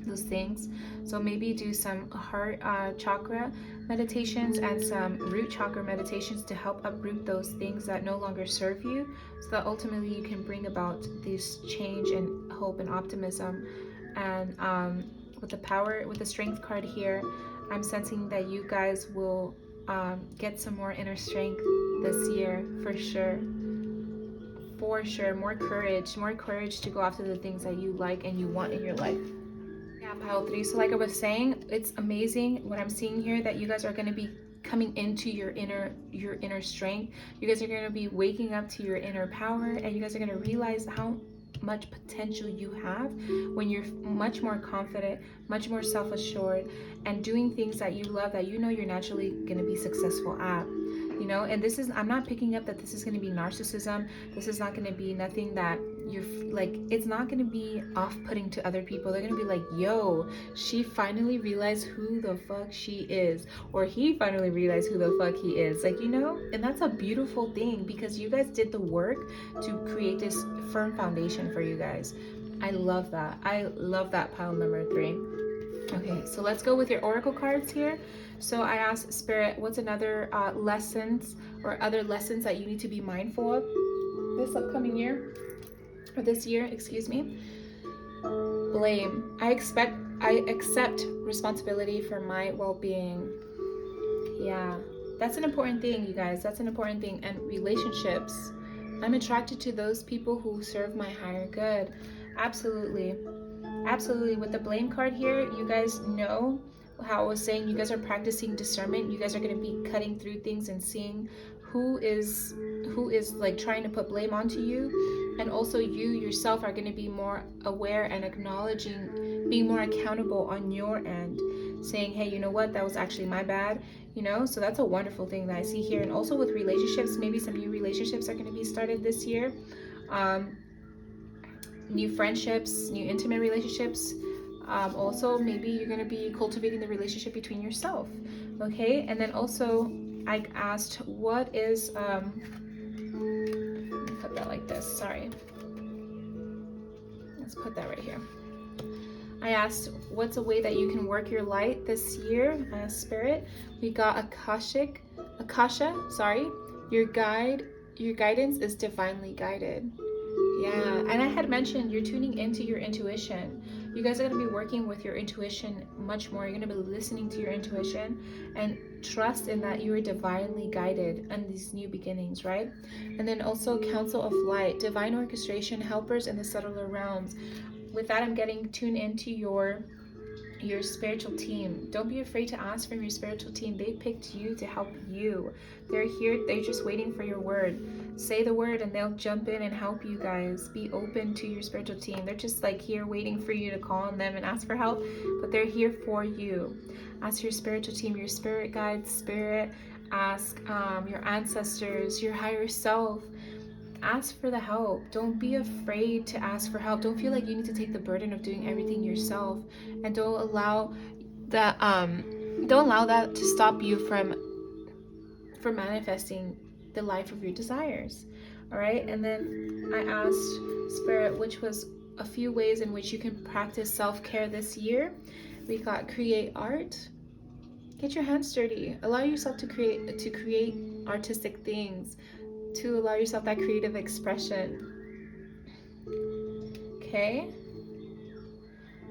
those things. So maybe do some heart chakra meditations and some root chakra meditations to help uproot those things that no longer serve you, so that ultimately you can bring about this change and hope and optimism. And with the Strength card here, I'm sensing that you guys will get some more inner strength this year, for sure. For sure. More courage to go after the things that you like and you want in your life. Yeah, pile 3. So like I was saying, it's amazing what I'm seeing here, that you guys are going to be coming into your inner strength. You guys are going to be waking up to your inner power, and you guys are going to realize how much potential you have when you're much more confident, much more self-assured, and doing things that you love, that you know you're naturally going to be successful at. You know, and this is, I'm not picking up that this is going to be narcissism. This is not going to be nothing that you're like, it's not going to be off-putting to other people. They're going to be like, yo, she finally realized who the fuck she is, or he finally realized who the fuck he is, like, you know. And that's a beautiful thing, because you guys did the work to create this firm foundation for you guys. I love that. I love that, pile number 3. Okay, so let's go with your oracle cards here. So I asked Spirit, what's another lessons or other lessons that you need to be mindful of this upcoming year, or this year, excuse me. Blame. I accept responsibility for my well-being. Yeah, that's an important thing, you guys. That's an important thing. And relationships. I'm attracted to those people who serve my higher good. Absolutely. Absolutely. With the blame card here, you guys know how I was saying, you guys are practicing discernment. You guys are going to be cutting through things and seeing who is like trying to put blame onto you, and also you yourself are going to be more aware and acknowledging, being more accountable on your end, saying, hey, you know what, that was actually my bad, you know. So that's a wonderful thing that I see here. And also with relationships, maybe some new relationships are going to be started this year. New friendships, new intimate relationships. Also, maybe you're going to be cultivating the relationship between yourself. Okay, and then also I asked, what is put that like this, sorry, let's put that right here. I asked, what's a way that you can work your light this year, Spirit? We got Akasha, sorry. Your guidance is divinely guided. Yeah, and I had mentioned you're tuning into your intuition. You guys are going to be working with your intuition much more. You're going to be listening to your intuition and trust in that you are divinely guided in these new beginnings, right? And then also Council of Light, divine orchestration, helpers in the subtler realms. With that, I'm getting tuned into your spiritual team. Don't be afraid to ask from your spiritual team. They picked you to help you. They're here. They're just waiting for your word. Say the word and they'll jump in and help you guys. Be open to your spiritual team. They're just like here waiting for you to call on them and ask for help, but they're here for you. Ask your spiritual team, your spirit guides, spirit. Ask your ancestors, your higher self. Ask for the help. Don't be afraid to ask for help. Don't feel like you need to take the burden of doing everything yourself, and don't allow that to stop you from manifesting the life of your desires. All right, and then I asked Spirit, which was a few ways in which you can practice self-care this year. We got create art. Get your hands dirty. Allow yourself to create artistic things, to allow yourself that creative expression. Okay.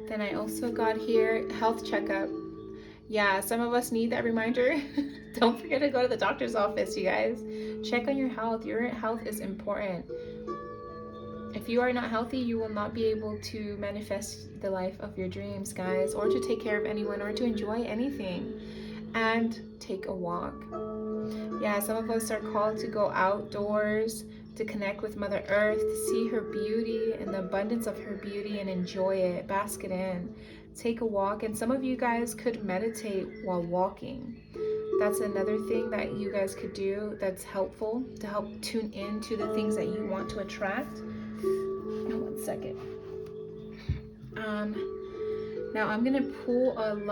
Then I also got here health checkup. Yeah, some of us need that reminder. Don't forget to go to the doctor's office, you guys. Check on your health. Your health is important. If you are not healthy, you will not be able to manifest the life of your dreams, guys, or to take care of anyone, or to enjoy anything. And take a walk. Yeah, some of us are called to go outdoors, to connect with Mother Earth, to see her beauty and the abundance of her beauty and enjoy it, bask it in. Take a walk, and some of you guys could meditate while walking. That's another thing that you guys could do that's helpful to help tune into the things that you want to attract. One second. Now I'm gonna pull I'm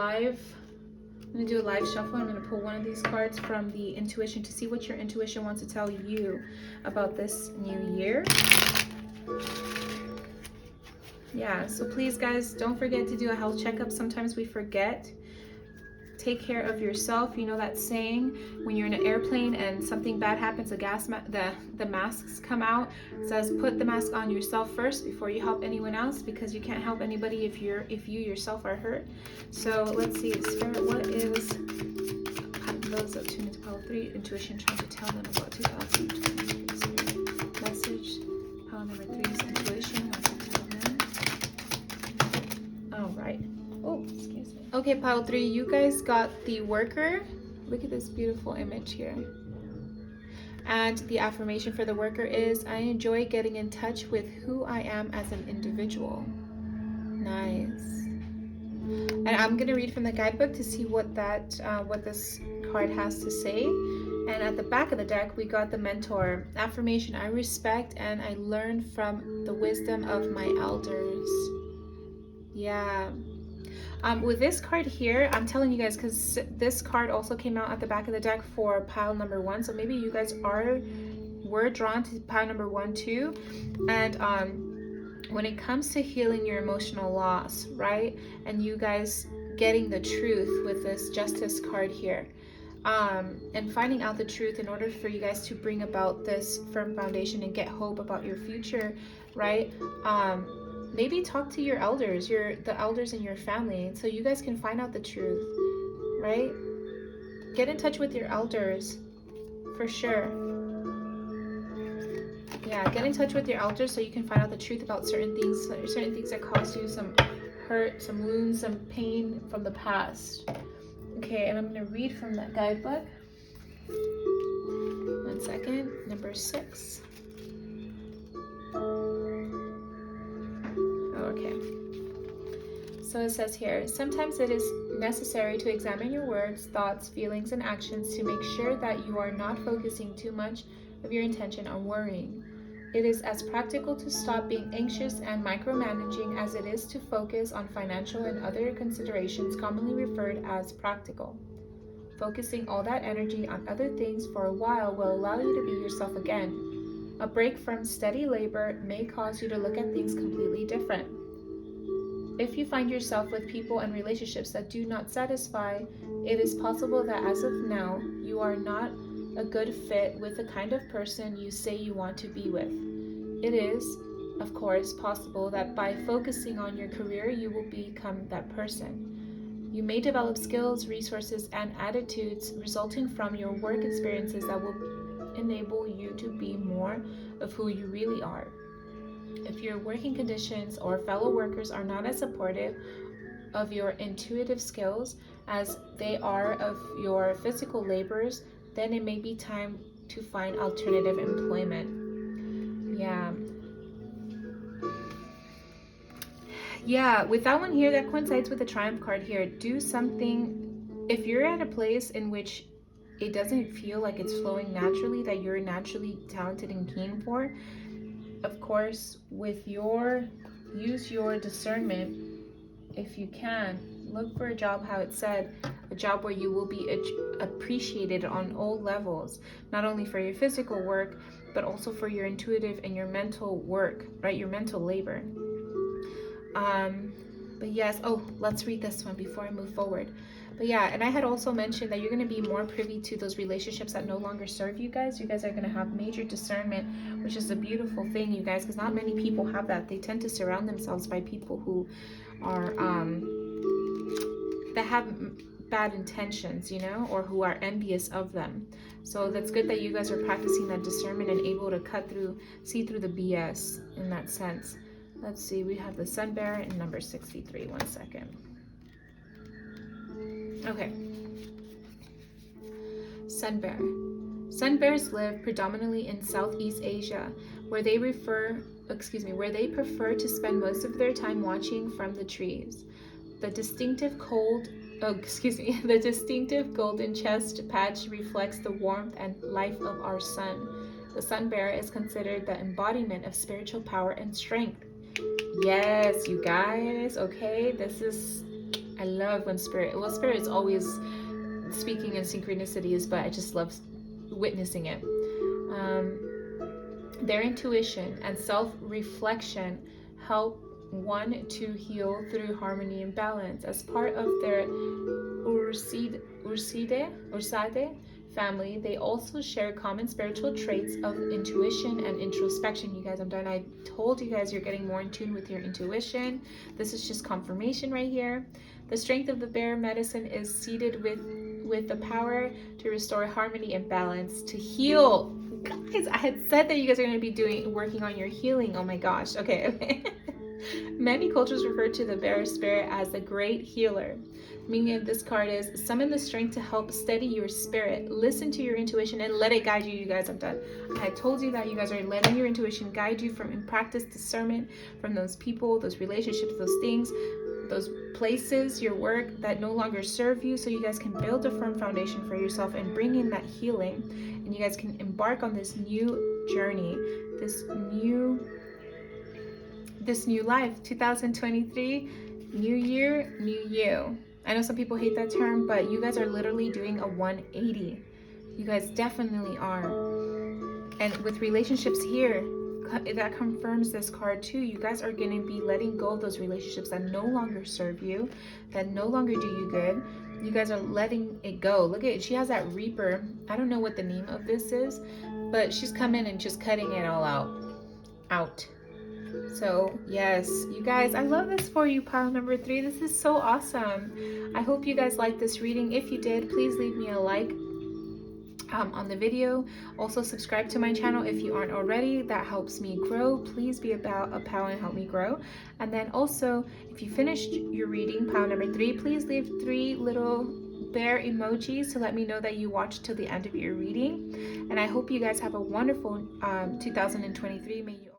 gonna do a live shuffle. I'm gonna pull one of these cards from the intuition to see what your intuition wants to tell you about this new year. Yeah, so please guys, don't forget to do a health checkup. Sometimes we forget. Take care of yourself. You know that saying, when you're in an airplane and something bad happens, the masks come out. It says put the mask on yourself first before you help anyone else, because you can't help anybody if you yourself are hurt. So let's see, Spirit, what is those that tune into pile 3, intuition trying to tell them about 2023 message. Pile number 3 is intuition wants to tell them. All right. Oh, excuse me. Okay, pile 3, you guys got the worker. Look at this beautiful image here. And the affirmation for the worker is, I enjoy getting in touch with who I am as an individual. Nice. And I'm gonna read from the guidebook to see what this card has to say. And at the back of the deck, we got the mentor. Affirmation, I respect and I learn from the wisdom of my elders. Yeah. With this card here, I'm telling you guys, because this card also came out at the back of the deck for pile number 1. So maybe you guys were drawn to pile number 1 too. And when it comes to healing your emotional loss, right? And you guys getting the truth with this justice card here. And finding out the truth in order for you guys to bring about this firm foundation and get hope about your future, right? Maybe talk to your elders, the elders in your family, so you guys can find out the truth, right? Get in touch with your elders, for sure. Yeah, get in touch with your elders so you can find out the truth about certain things that caused you some hurt, some wounds, some pain from the past. Okay, and I'm going to read from that guidebook. 1 second. Number 6. Okay. So it says here, sometimes it is necessary to examine your words, thoughts, feelings, and actions to make sure that you are not focusing too much of your attention on worrying. It is as practical to stop being anxious and micromanaging as it is to focus on financial and other considerations commonly referred as practical. Focusing all that energy on other things for a while will allow you to be yourself again. A break from steady labor may cause you to look at things completely different. If you find yourself with people and relationships that do not satisfy, it is possible that as of now, you are not a good fit with the kind of person you say you want to be with. It is, of course, possible that by focusing on your career, you will become that person. You may develop skills, resources, and attitudes resulting from your work experiences that will enable you to be more of who you really are. If your working conditions or fellow workers are not as supportive of your intuitive skills as they are of your physical labors, then it may be time to find alternative employment. Yeah, with that one here, that coincides with the Triumph card here. Do something, if you're at a place in which it doesn't feel like it's flowing naturally, that you're naturally talented and keen for, of course, use your discernment if you can. Look for a job, how it said, a job where you will be appreciated on all levels, not only for your physical work, but also for your intuitive and your mental work, right? Your mental labor. But yes, let's read this one before I move forward. But yeah, and I had also mentioned that you're going to be more privy to those relationships that no longer serve you guys. You guys are going to have major discernment, which is a beautiful thing, you guys, because not many people have that. They tend to surround themselves by people who are, that have bad intentions, or who are envious of them. So that's good that you guys are practicing that discernment and able to see through the BS in that sense. Let's see, we have the Sun Bear in number 63. 1 second. Okay. Sun Bear. Sun bears live predominantly in Southeast Asia, where they prefer to spend most of their time watching from the trees. The distinctive golden chest patch reflects the warmth and life of our sun. The sun bear is considered the embodiment of spiritual power and strength. Yes, you guys, okay? I love when spirit is always speaking in synchronicities, but I just love witnessing it. Their intuition and self-reflection help one to heal through harmony and balance. As part of their Urside family, they also share common spiritual traits of intuition and introspection. You guys, I'm done. I told you guys you're getting more in tune with your intuition. This is just confirmation right here. The strength of the bear medicine is seated with the power to restore harmony and balance, to heal. Guys, I had said that you guys are going to be working on your healing. Oh my gosh. Okay. Many cultures refer to the bearer spirit as the great healer. Meaning of this card is summon the strength to help steady your spirit. Listen to your intuition and let it guide you. You guys, I'm done. I told you that you guys are letting your intuition guide you from, and practice discernment from those people, those relationships, those things, those places, your work that no longer serve you, so you guys can build a firm foundation for yourself and bring in that healing, and you guys can embark on this new journey, this new life. 2023, new year, new you. I know some people hate that term, but you guys are literally doing a 180. You guys definitely are. And with relationships here, that confirms this card too. You guys are going to be letting go of those relationships that no longer serve you, that no longer do you good. You guys are letting it go. Look at it. She has that Reaper. I don't know what the name of this is, but she's coming and just cutting it all out. So yes, you guys, I love this for you, pile number 3. This is so awesome. I hope you guys liked this reading. If you did, please leave me a like on the video. Also subscribe to my channel if you aren't already. That helps me grow. Please be about a pile and help me grow. And then also, if you finished your reading, pile number 3, please leave 3 little bear emojis to let me know that you watched till the end of your reading. And I hope you guys have a wonderful 2023. May you